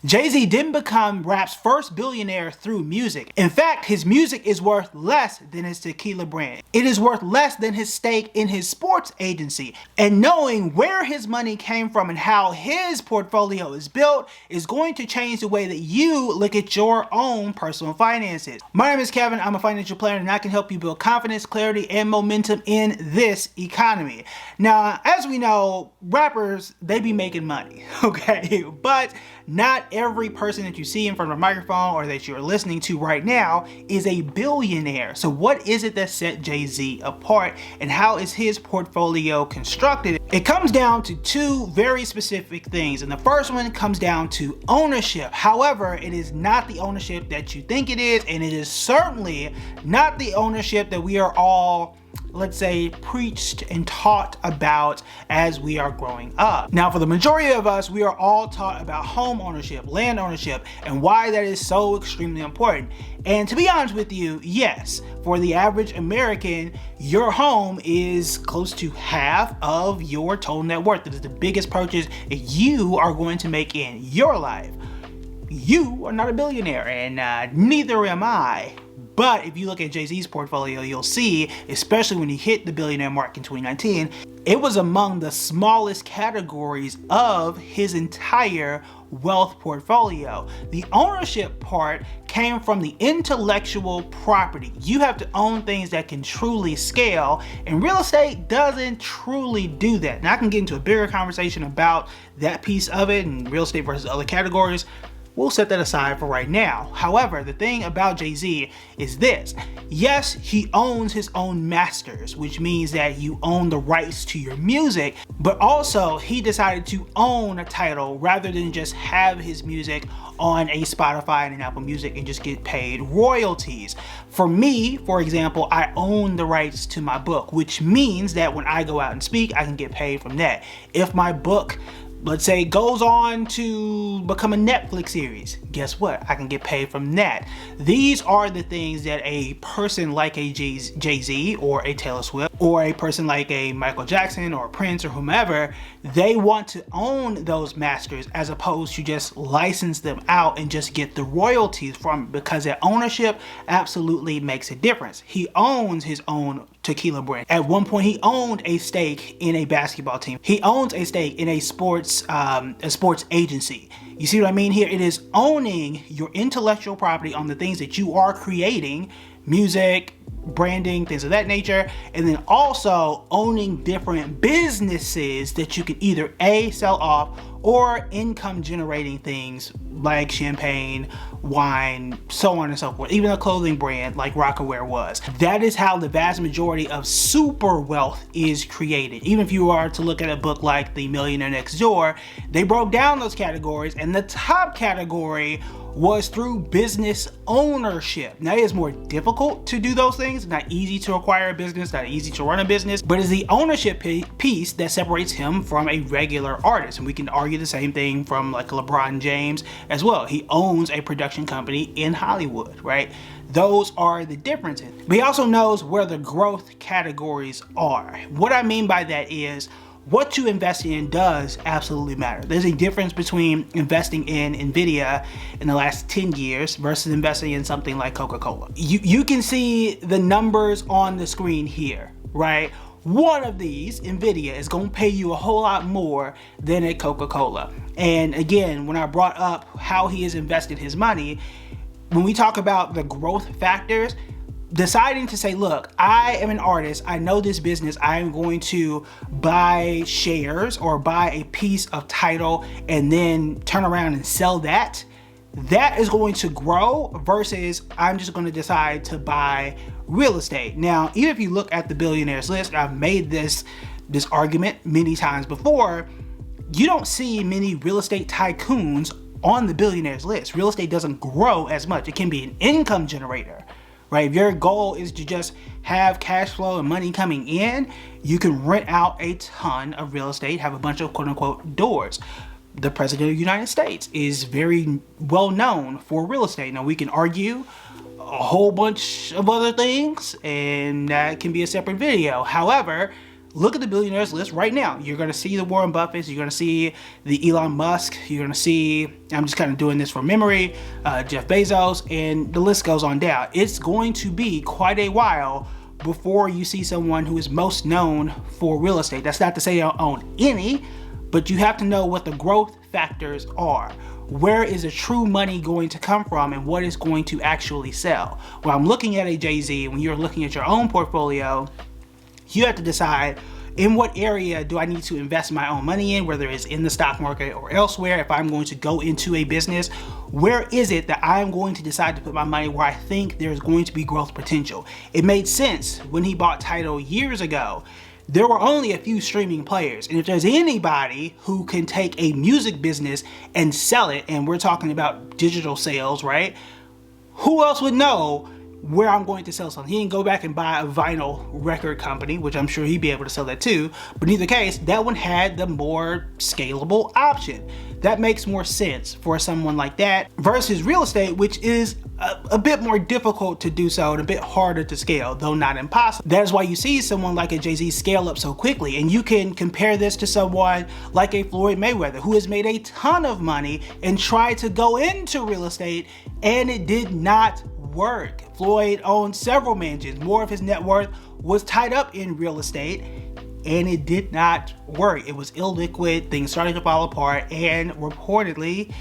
Jay-Z didn't become rap's first billionaire through music. In fact, his music is worth less than his tequila brand. It is worth less than his stake in his sports agency. And knowing where his money came from and how his portfolio is built is going to change the way that you look at your own personal finances. My name is Kevin. I'm a financial planner and I can help you build confidence, clarity, and momentum in this economy. Now, as we know, rappers, they be making money, okay? But not every person that you see in front of a microphone or that you're listening to right now is a billionaire. So what is it that set Jay-Z apart and how is his portfolio constructed? It comes down to two very specific things, and the first one comes down to ownership. However, it is not the ownership that you think it is, and it is certainly not the ownership that we are all, let's say, preached and taught about as we are growing up. Now, for the majority of us, we are all taught about home ownership, land ownership, and why that is so extremely important. And to be honest with you, yes, for the average American, your home is close to half of your total net worth. It is the biggest purchase you are going to make in your life. You are not a billionaire, and neither am I. But if you look at Jay-Z's portfolio, you'll see, especially when he hit the billionaire mark in 2019, it was among the smallest categories of his entire wealth portfolio. The ownership part came from the intellectual property. You have to own things that can truly scale, and real estate doesn't truly do that. Now, I can get into a bigger conversation about that piece of it and real estate versus other categories. We'll set that aside for right now. However, the thing about Jay-Z is this. Yes, he owns his own masters, which means that you own the rights to your music, but also he decided to own a title rather than just have his music on a Spotify and an Apple Music and just get paid royalties. For me, for example, I own the rights to my book, which means that when I go out and speak, I can get paid from that. If my book, let's say, goes on to become a Netflix series, guess what? I can get paid from that. These are the things that a person like a Jay-Z or a Taylor Swift or a person like a Michael Jackson or Prince or whomever, they want to own those masters as opposed to just license them out and just get the royalties from it, because that ownership absolutely makes a difference. He owns his own tequila brand. At one point, he owned a stake in a basketball team. He owns a stake in a sports agency. You see what I mean here? It is owning your intellectual property on the things that you are creating, music, branding, things of that nature, and then also owning different businesses that you can either A, sell off, or income generating things like champagne, wine, so on and so forth. Even a clothing brand like Rocawear was. That is how the vast majority of super wealth is created. Even if you are to look at a book like The Millionaire Next Door, they broke down those categories, and the top category was through business ownership. Now, it is more difficult to do those things. It's not easy to acquire a business, not easy to run a business, but it's the ownership piece that separates him from a regular artist. And we can argue the same thing from like LeBron James as well. He owns a production company in Hollywood, right? Those are the differences. But he also knows where the growth categories are. What I mean by that is, what you invest in does absolutely matter. There's a difference between investing in Nvidia in the last 10 years versus investing in something like Coca-Cola. You can see the numbers on the screen here, right? One of these, Nvidia, is going to pay you a whole lot more than a Coca-Cola. And again, when I brought up how he has invested his money, when we talk about the growth factors, deciding to say, look, I am an artist, I know this business, I am going to buy shares or buy a piece of title and then turn around and sell that, that is going to grow versus I'm just going to decide to buy real estate. Now, even if you look at the billionaires list, I've made this argument many times before, you don't see many real estate tycoons on the billionaires list. Real estate doesn't grow as much. It can be an income generator. Right? If your goal is to just have cash flow and money coming in, you can rent out a ton of real estate, have a bunch of quote unquote doors. The President of the United States is very well known for real estate. Now, we can argue a whole bunch of other things, and that can be a separate video. However, Look at the billionaires list right now. You're going to see the Warren Buffetts, you're going to see the Elon Musk, you're going to see, I'm just kind of doing this from memory, Jeff Bezos, and the list goes on down. It's going to be quite a while before you see someone who is most known for real estate. That's not to say they don't own any, but you have to know what the growth factors are. Where is the true money going to come from and what is going to actually sell? When I'm looking at a Jay-Z, when you're looking at your own portfolio, you have to decide in what area do I need to invest my own money in, whether it's in the stock market or elsewhere. If I'm going to go into a business, where is it that I'm going to decide to put my money where I think there's going to be growth potential? It made sense when he bought Tidal years ago. There were only a few streaming players, and if there's anybody who can take a music business and sell it, and we're talking about digital sales, right? Who else would know where I'm going to sell something? He didn't go back and buy a vinyl record company, which I'm sure he'd be able to sell that too. But in either case, that one had the more scalable option. That makes more sense for someone like that versus real estate, which is a bit more difficult to do so and a bit harder to scale, though not impossible. That is why you see someone like a Jay-Z scale up so quickly. And you can compare this to someone like a Floyd Mayweather, who has made a ton of money and tried to go into real estate, and it did not work. Floyd owned several mansions. More of his net worth was tied up in real estate, and it did not work. It was illiquid. Things started to fall apart, and reportedly,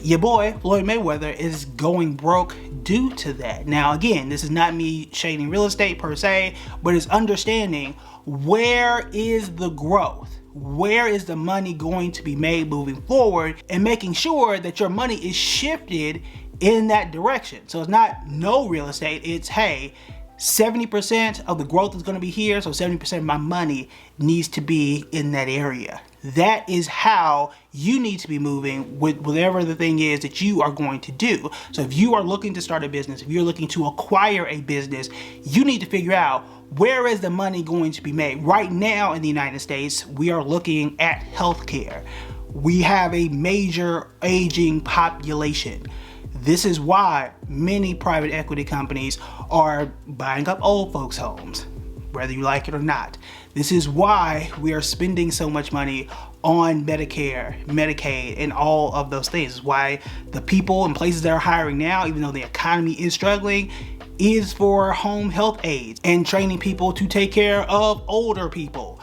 your boy Floyd Mayweather is going broke due to that. Now, again, this is not me shading real estate per se, but it's understanding where is the growth. Where is the money going to be made moving forward, and making sure that your money is shifted in that direction. So it's not no real estate, it's hey, 70% of the growth is going to be here, so 70% of my money needs to be in that area. That is how you need to be moving with whatever the thing is that you are going to do. So if you are looking to start a business, if you're looking to acquire a business, you need to figure out where is the money going to be made. Right now in the United States, we are looking at healthcare. We have a major aging population. This is why many private equity companies are buying up old folks' homes, whether you like it or not. This is why we are spending so much money on Medicare, Medicaid, and all of those things. It's why the people and places that are hiring now, even though the economy is struggling, is for home health aides and training people to take care of older people.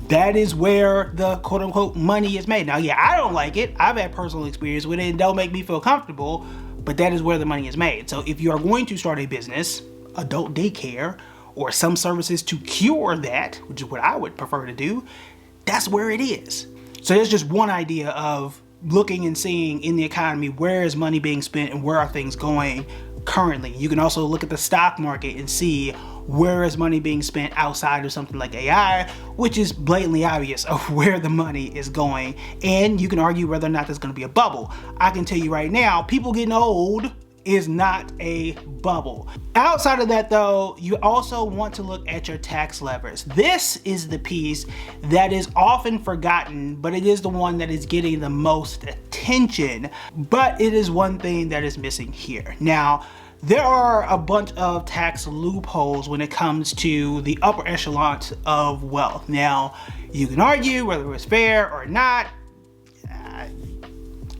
That is where the quote unquote money is made. Now, yeah, I don't like it. I've had personal experience with it and don't make me feel comfortable, but that is where the money is made. So if you are going to start a business, adult daycare, or some services to cure that, which is what I would prefer to do, that's where it is. So there's just one idea of looking and seeing in the economy, where is money being spent and where are things going currently. You can also look at the stock market and see where is money being spent outside of something like AI, which is blatantly obvious of where the money is going. And you can argue whether or not there's going to be a bubble. I can tell you right now, people getting old is not a bubble. Outside of that though, you also want to look at your tax levers. This is the piece that is often forgotten, but it is the one that is getting the most attention, but it is one thing that is missing here. Now, there are a bunch of tax loopholes when it comes to the upper echelon of wealth. Now, you can argue whether it's fair or not.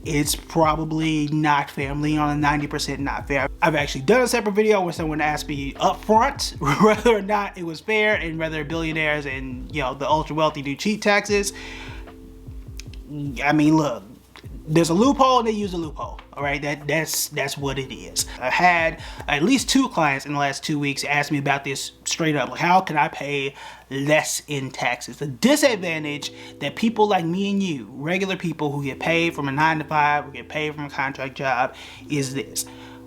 It's probably not fair. I'm leaning on a 90% not fair. I've actually done a separate video where someone asked me up front whether or not it was fair and whether billionaires and, you know, the ultra wealthy do cheat taxes. I mean, look, there's a loophole and they use a loophole. All right, that's what it is. I had at least 2 clients in the last 2 weeks ask me about this straight up. Like, how can I pay less in taxes? The disadvantage that people like me and you, regular people who get paid from a 9-to-5, who get paid from a contract job, is this.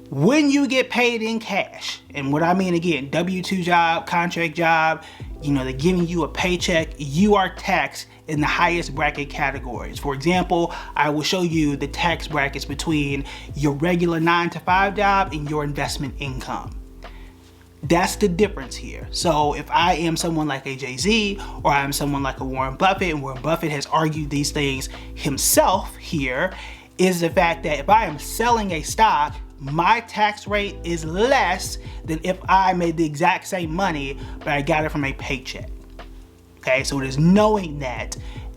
When you get paid in cash, and what I mean again, W-2 job, contract job, you know, they're giving you a paycheck, you are taxed in the highest bracket categories. For example, I will show you the tax brackets between your regular 9-to-5 job and your investment income. That's the difference here. So if I am someone like a Jay-Z or I'm someone like a Warren Buffett, and Warren Buffett has argued these things himself here, is the fact that if I am selling a stock, my tax rate is less than if I made the exact same money, but I got it from a paycheck. Okay, so it is knowing that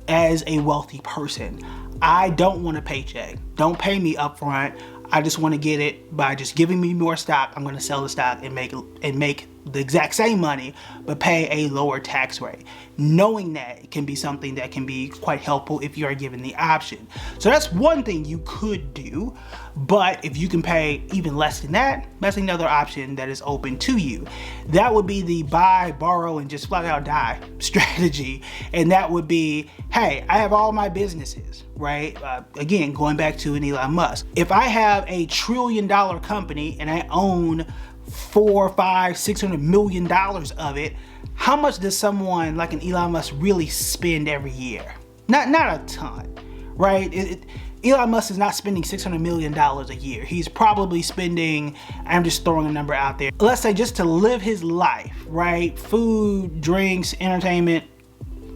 as a wealthy person, I don't want a paycheck. Don't pay me upfront. I just want to get it by just giving me more stock. I'm going to sell the stock and make the exact same money, but pay a lower tax rate. Knowing that can be something that can be quite helpful if you are given the option. So that's one thing you could do, but if you can pay even less than that, that's another option that is open to you. That would be the buy, borrow, and just flat out die strategy. And that would be, hey, I have all my businesses, right? Again, going back to an Elon Musk. If I have a $1 trillion company and I own $400, $500, $600 million of it, how much does someone like an Elon Musk really spend every year? Not a ton, right? Elon Musk is not spending $600 million a year. He's probably spending, I'm just throwing a number out there, let's say just to live his life, right? Food, drinks, entertainment,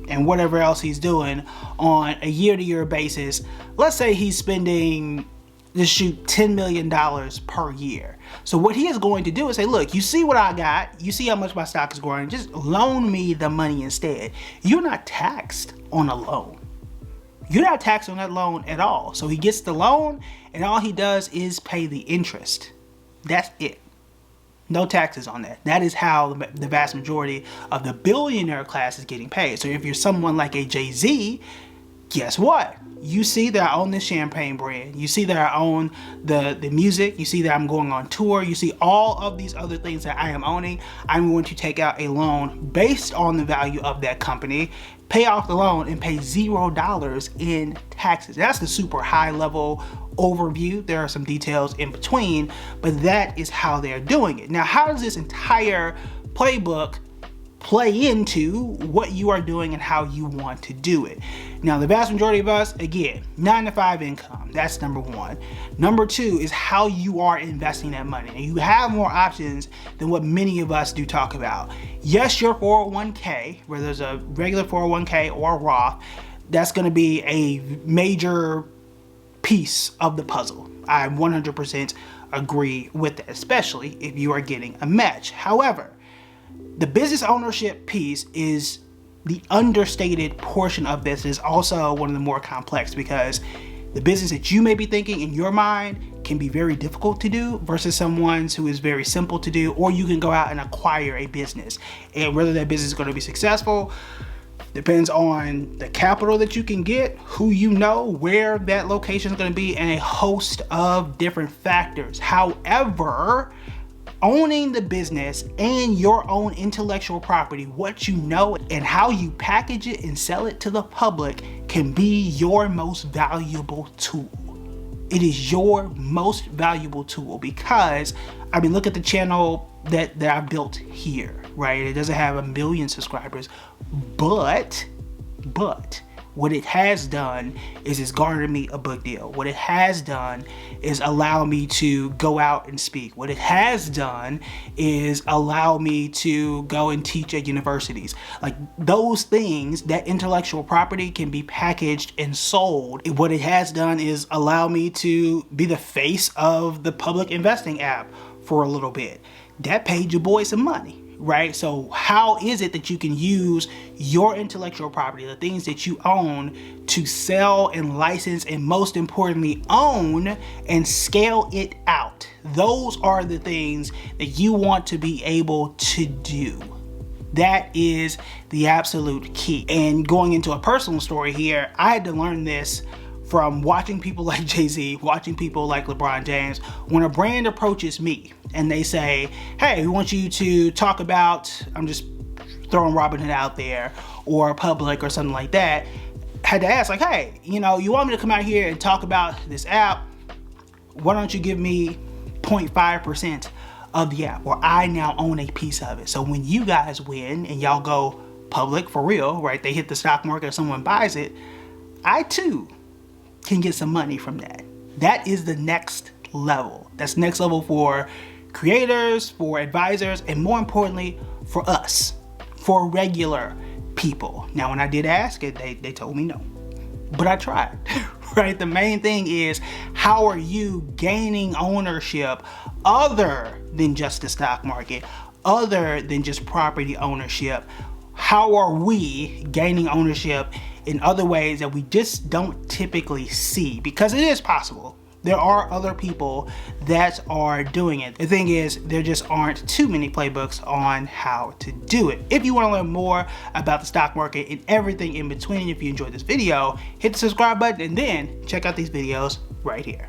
and whatever else he's doing on a year-to-year basis. Let's say he's spending, just shoot, $10 million per year. So what he is going to do is say, look, you see what I got, you see how much my stock is growing, just loan me the money instead. You're not taxed on a loan. You're not taxed on that loan at all. So he gets the loan and all he does is pay the interest. That's it. No taxes on that. That is how the vast majority of the billionaire class is getting paid. So if you're someone like a Jay-Z, guess what? You see that I own this champagne brand. You see that I own the music. You see that I'm going on tour. You see all of these other things that I am owning. I'm going to take out a loan based on the value of that company, pay off the loan, and pay $0 in taxes. That's the super high level overview. There are some details in between, but that is how they're doing it. Now, how does this entire playbook play into what you are doing and how you want to do it? Now, the vast majority of us, again, 9-to-5 income. That's number one. Number two is how you are investing that money. And you have more options than what many of us do talk about. Yes, your 401k, whether there's a regular 401k or a Roth, that's going to be a major piece of the puzzle. I 100% agree with that, especially if you are getting a match. However, the business ownership piece is the understated portion of this, is also one of the more complex, because the business that you may be thinking in your mind can be very difficult to do versus someone's who is very simple to do, or you can go out and acquire a business. And whether that business is going to be successful depends on the capital that you can get, who you know, where that location is going to be, and a host of different factors. However, owning the business and your own intellectual property, what you know and how you package it and sell it to the public, can be your most valuable tool. It is your most valuable tool, because I mean, look at the channel that I built here, right? It doesn't have 1 million subscribers, but what it has done is it's garnered me a book deal. What it has done is allow me to go out and speak. What it has done is allow me to go and teach at universities. Like, those things, that intellectual property can be packaged and sold. What it has done is allow me to be the face of the public investing app for a little bit. That paid your boy some money, right? So how is it that you can use your intellectual property, the things that you own, to sell and license, and most importantly, own and scale it out? Those are the things that you want to be able to do. That is the absolute key. And going into a personal story here, I had to learn this from watching people like Jay-Z, watching people like LeBron James. When a brand approaches me and they say, hey, we want you to talk about, I'm just throwing Robinhood out there, or Public or something like that, I had to ask, like, hey, you want me to come out here and talk about this app? Why don't you give me 0.5% of the app, or I now own a piece of it. So when you guys win and y'all go public for real, right, they hit the stock market, someone buys it, I too can get some money from that. That is the next level. That's next level for creators, for advisors, and more importantly, for us, for regular people. Now, when I did ask it, they told me no, but I tried, right? The main thing is, how are you gaining ownership other than just the stock market, other than just property ownership? how are we gaining ownership in other ways that we just don't typically see? Because it is possible. There are other people that are doing it. The thing is, there just aren't too many playbooks on how to do it. If you want to learn more about the stock market and everything in between, if you enjoyed this video, hit the subscribe button and then check out these videos right here.